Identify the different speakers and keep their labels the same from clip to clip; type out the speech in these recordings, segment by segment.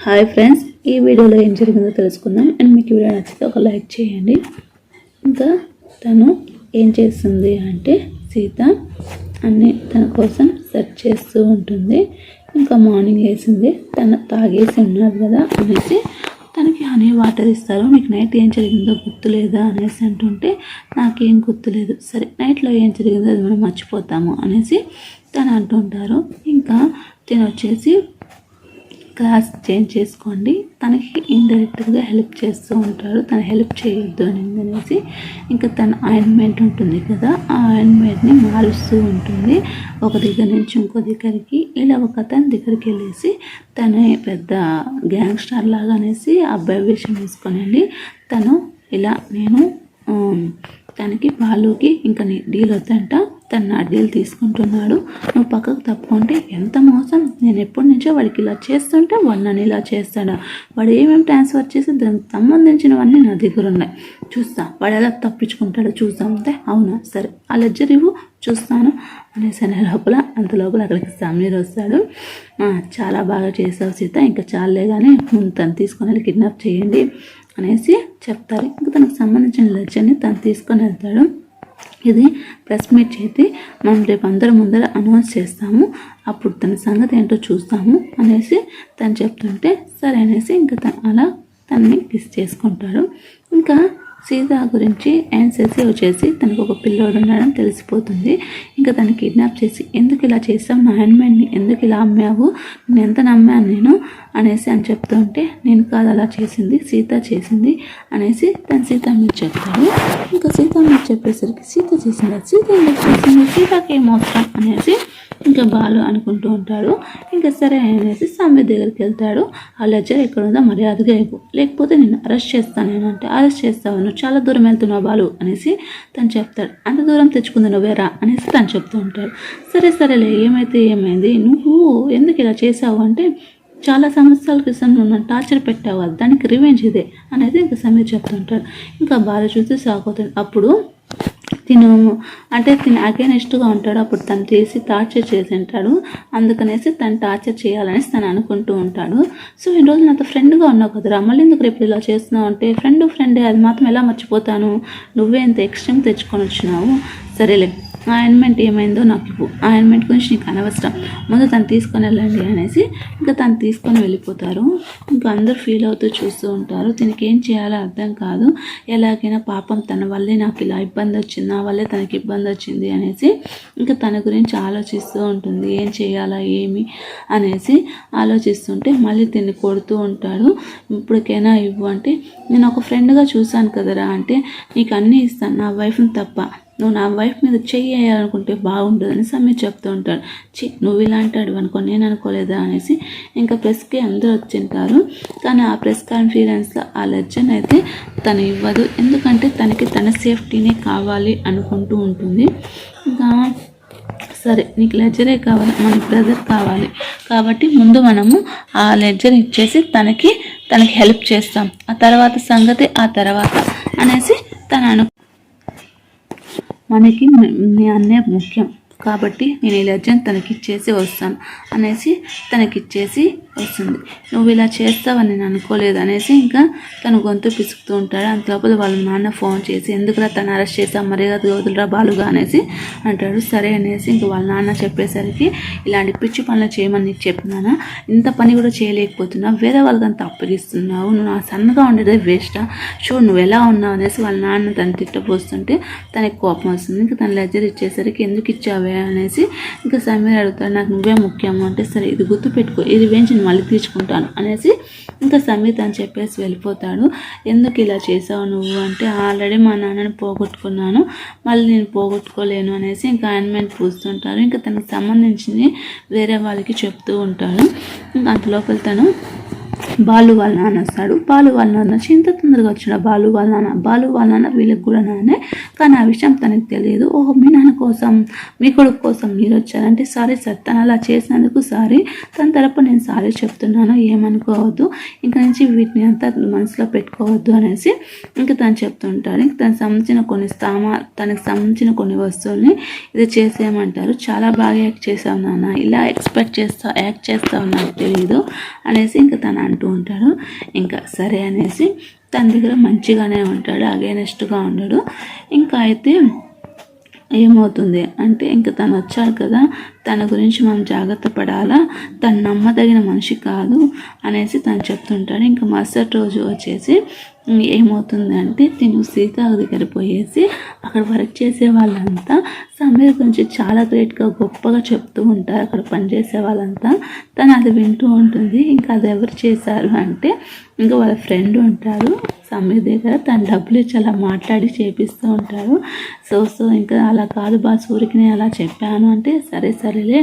Speaker 1: Hi friends, ఈ వీడియోలో ఏం జరిగిందో తెలుసుకుందాం. అండ్ మీకు వీడియో నచ్చితే ఒక లైక్ చేయండి. ఇంకా తను ఏం చేస్తుంది అంటే సీత అన్ని తన కోసం సెర్చ్ చేస్తూ ఉంటుంది. ఇంకా మార్నింగ్ వేసింది, తను తాగేసి ఉన్నారు కదా అనేసి తనకి హనీ వాటర్ ఇస్తారు. మీకు నైట్ ఏం జరిగిందో గుర్తులేదా అనేసి అంటుంటే నాకేం గుర్తులేదు, సరే నైట్లో ఏం జరిగిందో అది మనం మర్చిపోతాము అనేసి తను అంటుంటారు. ఇంకా తిను వచ్చేసి క్లాస్ చేంజ్ చేసుకోండి, తనకి ఇండైరెక్ట్గా హెల్ప్ చేస్తూ ఉంటాడు. తను హెల్ప్ చేయొద్దు అనేసి ఇంకా తన ఆయింట్మెంట్ ఉంటుంది కదా, ఆ ఆయింట్మెంట్ని మారుస్తూ ఉంటుంది ఒక దగ్గర నుంచి ఇంకో దగ్గరికి. ఇలా ఒక అతని దగ్గరికి వెళ్ళేసి తను పెద్ద గ్యాంగ్స్టర్ లాగా అనేసి అబ్బాయి విషయం తీసుకొని తను ఇలా నేను తనకి బాలుకి ఇంకా డీల్ వద్దంట, తను నా డీల్ తీసుకుంటున్నాడు, నువ్వు పక్కకు తప్పుకుంటే ఎంత మోసం. నేను ఎప్పటి నుంచో వాడికి ఇలా చేస్తుంటే వాడు నన్ను ఇలా చేస్తాడా, వాడు ఏమేమి ట్రాన్స్ఫర్ చేసి దానికి సంబంధించినవన్నీ నా దగ్గర ఉన్నాయి, చూస్తా వాడు ఎలా తప్పించుకుంటాడో చూద్దాం అంటే అవునా సరే ఆ లెడ్జర్ ఇవ్వు చూస్తాను అనేసి అనే లోపల అక్కడికి సమీర్ వస్తాడు. చాలా బాగా చేసావు సీత, ఇంకా చాలే కానీ ముందు తను తీసుకొని వెళ్ళి కిడ్నాప్ చేయండి అనేసి చెప్తారు. ఇంకా తనకు సంబంధించిన లెడ్జర్ని తను తీసుకొని వెళ్తాడు. ఇది ప్రెస్ మీట్ చేసి మనం రేపు అందరం ముందర అనౌన్స్ చేస్తాము, అప్పుడు తన సంగతి ఏంటో చూస్తాము అనేసి తను చెప్తుంటే సరే అనేసి ఇంకా అలా తనని కిస్ చేసుకుంటాడు. ఇంకా సీత గురించి ఆన్సర్సీ వచ్చేసి తనకు ఒక పిల్లోడు ఉన్నాడని తెలిసిపోతుంది. ఇంకా తను కిడ్నాప్ చేసి ఎందుకు ఇలా చేసావు, నా హ్యాండ్మేడ్ని ఎందుకు ఇలా అమ్మావు, నేను ఎంత నమ్మాను నేను అనేసి అని చెప్తుంటే నేను కాదు అలా చేసింది సీత చేసింది అనేసి తను సీత మీద చెప్తాడు. ఇంకా సీత మీద చెప్పేసరికి సీత చేసింది, సీత ఎందుకు చేసింది, సీతకి ఏం అవసరం అనేసి ఇంకా బాలు అనుకుంటూ ఉంటాడు. ఇంకా సరే అనేసి సమీర్ దగ్గరికి వెళ్తాడు. ఆ లెడ్జర్ ఎక్కడ ఉందో మర్యాదగా ఇవ్వు, లేకపోతే నేను అరెస్ట్ చేస్తాను. నేనంటే అరెస్ట్ చేస్తావు, నువ్వు చాలా దూరం వెళ్తున్నావు బాలు అనేసి తను చెప్తాడు. అంత దూరం తెచ్చుకుంది నువ్వేరా అనేసి తను చెప్తూ ఉంటాడు. సరేలే ఏమైతే ఏమైంది, నువ్వు ఎందుకు ఇలా చేసావు అంటే చాలా సంవత్సరాల క్రితం నువ్వు నన్ను టార్చర్ పెట్టావు, దానికి రివెంజ్ ఇదే అనేది ఇంకా సమీర్ చెప్తుంటాడు. ఇంకా బాలు చూసి సాగుతాడు. అప్పుడు తిను అగైనెస్ట్గా ఉంటాడు, అప్పుడు తను చేసి టార్చర్ చేసి ఉంటాడు, అందుకనేసి తను టార్చర్ చేయాలనేసి తను అనుకుంటూ ఉంటాడు. సో ఈ రోజు నాతో ఫ్రెండ్గా ఉన్నావు కదరా, మళ్ళీ ఎందుకు రేపు ఇలా చేస్తున్నావు అంటే ఫ్రెండే అది మాత్రం ఎలా మర్చిపోతాను, నువ్వే ఇంత ఎక్స్ట్రీమ్ తెచ్చుకొని వచ్చినావు, సరేలే ఆయింట్మెంట్ ఏమైందో నాకు ఇవ్వు, ఆయింట్మెంట్ గురించి నీకు అనవసరం, ముందు తను తీసుకొని వెళ్ళండి అనేసి ఇంకా తను తీసుకొని వెళ్ళిపోతారు. ఇంకా అందరూ ఫీల్ అవుతూ చూస్తూ ఉంటారు. దీనికి ఏం చేయాలో అర్థం కాదు, ఎలాగైనా పాపం తన వల్లే నాకు ఇలా ఇబ్బంది వచ్చింది, నా వల్లే తనకి ఇబ్బంది వచ్చింది అనేసి ఇంకా తన గురించి ఆలోచిస్తూ ఉంటుంది. ఏం చేయాలా ఏమి అనేసి ఆలోచిస్తుంటే మళ్ళీ తిని కొడుతూ ఉంటాడు. ఇప్పటికైనా ఇవ్వు అంటే నేను ఒక ఫ్రెండ్గా చూశాను కదరా అంటే నీకు అన్నీ ఇస్తాను, నా వైఫ్ని తప్ప, నువ్వు నా వైఫ్ మీద చెయ్యాలనుకుంటే బాగుంటుందని సమీర్ చెప్తూ ఉంటాడు. నువ్వు ఇలా అంటాడు అనుకో, నేను అనుకోలేదా అనేసి ఇంకా ప్రెస్కి అందరూ వచ్చింటారు. కానీ ఆ ప్రెస్ కాన్ఫరెన్స్లో ఆ లెడ్జర్ అయితే తను ఇవ్వదు, ఎందుకంటే తనకి తన సేఫ్టీనే కావాలి అనుకుంటూ ఉంటుంది. ఇంకా సరే నీకు లెడ్జరే కావాలి, మన బ్రదర్ కావాలి కాబట్టి ముందు మనము ఆ లెడ్జర్ ఇచ్చేసి తనకి హెల్ప్ చేస్తాం, ఆ తర్వాత సంగతి ఆ తర్వాత అనేసి తను మనకి మీ అన్నయ్య ముఖ్యం కాబట్టి నేను ఈ లెడ్జర్ తనకిచ్చేసి వస్తాను అనేసి తనకిచ్చేసి వస్తుంది. నువ్వు ఇలా చేస్తావని నేను అనుకోలేదు అనేసి ఇంకా తను గొంతు పిసుకుతూ ఉంటాడు. అంతలోపల వాళ్ళ నాన్న ఫోన్ చేసి ఎందుకురా తను అరెస్ట్ చేసావు, మర్యాద వదులురా బాలుగా అనేసి అంటాడు. సరే అనేసి ఇంకా వాళ్ళ నాన్న చెప్పేసరికి ఇలాంటి పిచ్చి పనులు చేయమని నీకు చెప్పినానా, ఇంత పని కూడా చేయలేకపోతున్నావు, వేరే వాళ్ళకి అంత అప్పగిస్తున్నావు, నువ్వు నా సన్నగా ఉండేదే వేస్టా, చూడు నువ్వు ఎలా ఉన్నావు అనేసి వాళ్ళ నాన్న తను తిట్టపోస్తుంటే తనకి కోపం వస్తుంది. ఇంకా తను లెడ్జర్ ఇచ్చేసరికి ఎందుకు ఇచ్చావే అనేసి ఇంకా సమీర్ అడుగుతాడు. నాకు నువ్వే ముఖ్యము అంటే సరే ఇది గుర్తుపెట్టుకో, ఇది వేయించి మళ్ళీ తీసుకుంటాను అనేసి ఇంకా సమీర్ అని చెప్పేసి వెళ్ళిపోతాడు. ఎందుకు ఇలా చేసావు నువ్వు అంటే ఆల్రెడీ మా నాన్నని పోగొట్టుకున్నాను, మళ్ళీ నేను పోగొట్టుకోలేను అనేసి ఇంకా ఆయింట్మెంట్ పూస్తుంటారు. ఇంకా తనకు సంబంధించింది వేరే వాళ్ళకి చెప్తూ ఉంటాడు. ఇంకా అంత లోపల తను బాలు వాళ్ళ నాన్న వస్తాడు. బాలు వాళ్ళ నాన్న ఇంత తొందరగా వచ్చినాడు, బాలు వాళ్ళ నాన్న వీళ్ళకి కూడా నాన్నే, కానీ ఆ విషయం తనకు తెలియదు. ఓహో మీ నాన్న కోసం మీ కొడుకు కోసం మీరు వచ్చారంటే సారీ సార్, తను అలా చేసినందుకు సారీ, తన తరపు నేను సారీ చెప్తున్నాను, ఏమనుకోవద్దు, ఇంకా నుంచి వీటిని అంతా మనసులో పెట్టుకోవద్దు అనేసి ఇంకా తను చెప్తుంటాడు. ఇంక తనకు సంబంధించిన కొన్ని వస్తువుల్ని ఇది చేసేయమంటారు. చాలా బాగా యాక్ట్ చేసావు నాన్న, ఇలా యాక్ట్ చేస్తావు నాకు తెలియదు అనేసి ఇంకా తను అంటూ ఉంటాడు. ఇంకా సరే అనేసి తన దగ్గర మంచిగానే ఉంటాడు, అగైనెస్ట్గా ఉండడు. ఇంకా అయితే ఏమవుతుంది అంటే ఇంకా తను వచ్చాడు కదా, తన గురించి మనం జాగ్రత్త పడాలా, తను నమ్మదగిన మనిషి కాదు అనేసి తను చెప్తుంటాడు. ఇంకా మరుసటి రోజు వచ్చేసి ఏమవుతుంది అంటే తిను సీత దగ్గర పోయేసి అక్కడ వర్క్ చేసే వాళ్ళంతా సమీర్ గురించి చాలా గ్రేట్గా గొప్పగా చెప్తూ ఉంటారు అక్కడ పనిచేసే వాళ్ళంతా. తను అది వింటూ ఉంటుంది. ఇంకా అది ఎవరు చేశారు అంటే ఇంకా వాళ్ళ ఫ్రెండ్ ఉంటారు సమీర్ దగ్గర, తను డబ్బులు ఇచ్చి అలా మాట్లాడి చేపిస్తూ ఉంటారు. సో ఇంకా అలా కాదు బాస్, ఊరికి నేను అలా చెప్పాను అంటే సరేలే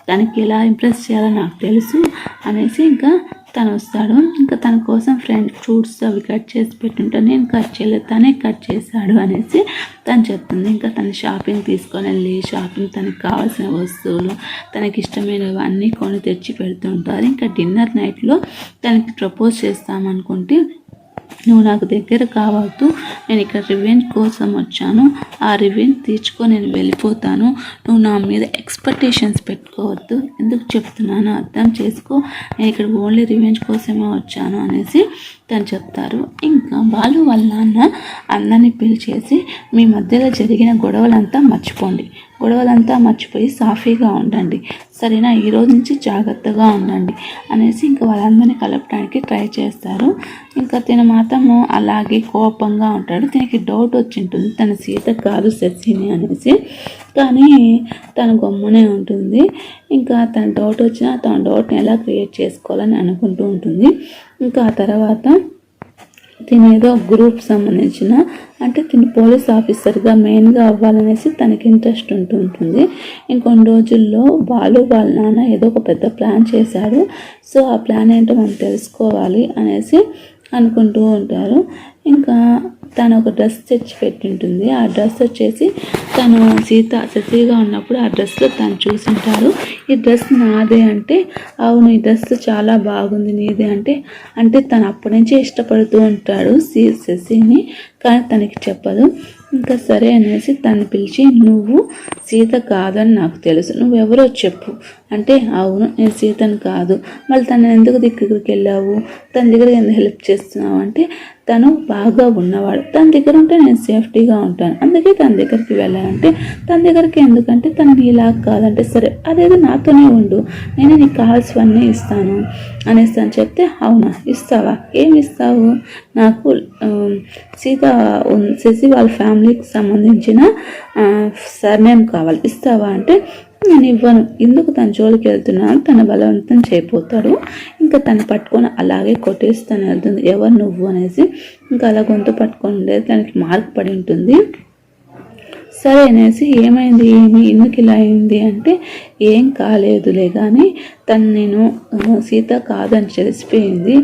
Speaker 1: తనకి ఎలా ఇంప్రెస్ చేయాలో నాకు తెలుసు అనేసి ఇంకా తను వస్తాడు. ఇంకా తన కోసం ఫ్రూట్స్ అవి కట్ చేసి పెట్టుంటాను, నేను కట్ చేయలేదు తనే కట్ చేశాడు అనేసి తను చెప్తుంది. ఇంకా తను షాపింగ్ తీసుకొని వెళ్ళి తనకి కావాల్సిన వస్తువులు తనకి ఇష్టమైనవి అన్నీ కొని తెచ్చి పెడుతూ ఉంటారు. ఇంకా డిన్నర్ నైట్లో తనకి ప్రపోజ్ చేస్తామనుకుంటే, నువ్వు నాకు దగ్గర కావద్దు, నేను ఇక్కడ రివెంజ్ కోసం వచ్చాను, ఆ రివెంజ్ తీర్చుకొని నేను వెళ్ళిపోతాను, నువ్వు నా మీద ఎక్స్పెక్టేషన్స్ పెట్టుకోవద్దు, ఎందుకు చెప్తున్నాను అర్థం చేసుకో, నేను ఇక్కడ ఓన్లీ రివెంజ్ కోసమే వచ్చాను అనేసి తను చెప్తారు. ఇంకా వాళ్ళు వాళ్ళ నాన్న అందరినీ పిలిచేసి మీ మధ్యలో జరిగిన గొడవలంతా మర్చిపోయి సాఫీగా ఉండండి, సరేనా, ఈరోజు నుంచి జాగ్రత్తగా ఉండండి అనేసి ఇంకా వాళ్ళందరినీ కలపడానికి ట్రై చేస్తారు. ఇంకా తిన మాత్రము అలాగే కోపంగా ఉంటాడు. తినకి డౌట్ వచ్చి ఉంటుంది తన సీత కాదు శశిని అనేసి, కానీ తను గమ్మునే ఉంటుంది. ఇంకా తన డౌట్ వచ్చినా తన డౌట్ని ఎలా క్రియేట్ చేసుకోవాలని అనుకుంటూ ఉంటుంది. ఇంకా ఆ తర్వాత తినేదో గ్రూప్ సంబంధించిన అంటే తిని పోలీస్ ఆఫీసర్గా మెయిన్గా అవ్వాలనేసి తనకి ఇంట్రెస్ట్ ఉంటుంది. ఇంకొన్ని రోజుల్లో వాళ్ళ నాన్న ఏదో ఒక పెద్ద ప్లాన్ చేశాడు. సో ఆ ప్లాన్ ఏంటో మనం తెలుసుకోవాలి అనేసి అనుకుంటూ ఉంటారు. ఇంకా తను ఒక డ్రెస్ తెచ్చి పెట్టింటుంది. ఆ డ్రెస్ వచ్చేసి తను శశిగా ఉన్నప్పుడు ఆ డ్రెస్లో తను చూసింటారు. ఈ డ్రెస్ నాదే అంటే, అవును ఈ డ్రెస్ చాలా బాగుంది నీదే అంటే తను అప్పటి నుంచే ఇష్టపడుతూ ఉంటాడు శశిని, కానీ తనకి చెప్పదు. ఇంకా సరే అనేసి తను పిలిచి, నువ్వు సీత కాదని నాకు తెలుసు, నువ్వెవరో చెప్పు అంటే, అవును నేను సీతను కాదు, మళ్ళీ తను ఎందుకు దగ్గరికి వెళ్ళావు, తన దగ్గర ఎందుకు హెల్ప్ చేస్తున్నావు అంటే, తను బాగా ఉన్నవాడు, తన దగ్గర ఉంటే నేను సేఫ్టీగా ఉంటాను, అందుకే తన దగ్గరికి వెళ్ళాలంటే, తన దగ్గరికి ఎందుకంటే తను నీలా కాదంటే, సరే అదేదో నాతోనే ఉండు, నేను నీకు కావాల్సినవన్నీ ఇస్తాను అనేసి అని చెప్తే, అవునా ఇస్తావా, ఏమి ఇస్తావు, నాకు శశి వాళ్ళ ఫ్యామిలీకి సంబంధించిన సర్నేమ్ కావాలి, ఇస్తావా అంటే, నేను ఇవ్వను, ఎందుకు తన జోలికి వెళ్తున్నాను, తన బలవంతం చేయపోతాడు. ఇంకా తను పట్టుకొని అలాగే కొట్టేసి తను వెళ్తుంది, ఎవరు నువ్వు అనేసి. ఇంకా అలా గొంతు పట్టుకొని ఉండేది, తనకి మార్క్ పడి ఉంటుంది. సరే అనేసి ఏమైంది ఎందుకు ఇలా అయింది అంటే, ఏం కాలేదులే కానీ తను నేను సీత కాదని తెలిసిపోయింది,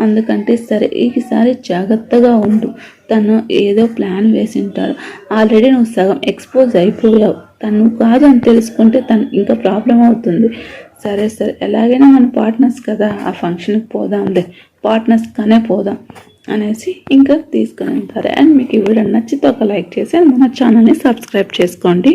Speaker 1: అందుకంటే సరే ఈసారి జాగ్రత్తగా ఉండు, తను ఏదో ప్లాన్ వేసింటాడు, ఆల్రెడీ నువ్వు సగం ఎక్స్పోజ్ అయిపోయావు, తను కాదు అని తెలుసుకుంటే తను ఇంకా ప్రాబ్లం అవుతుంది, సరే ఎలాగైనా మన పార్ట్నర్స్ కదా, ఆ ఫంక్షన్కి పోదాంలే, పార్ట్నర్స్గానే పోదాం అనేసి ఇంకా తీసుకొని ఉంటారు. అండ్ మీకు ఈ వీడియో నచ్చితే ఒక లైక్ చేసి మన ఛానల్ని సబ్స్క్రైబ్ చేసుకోండి.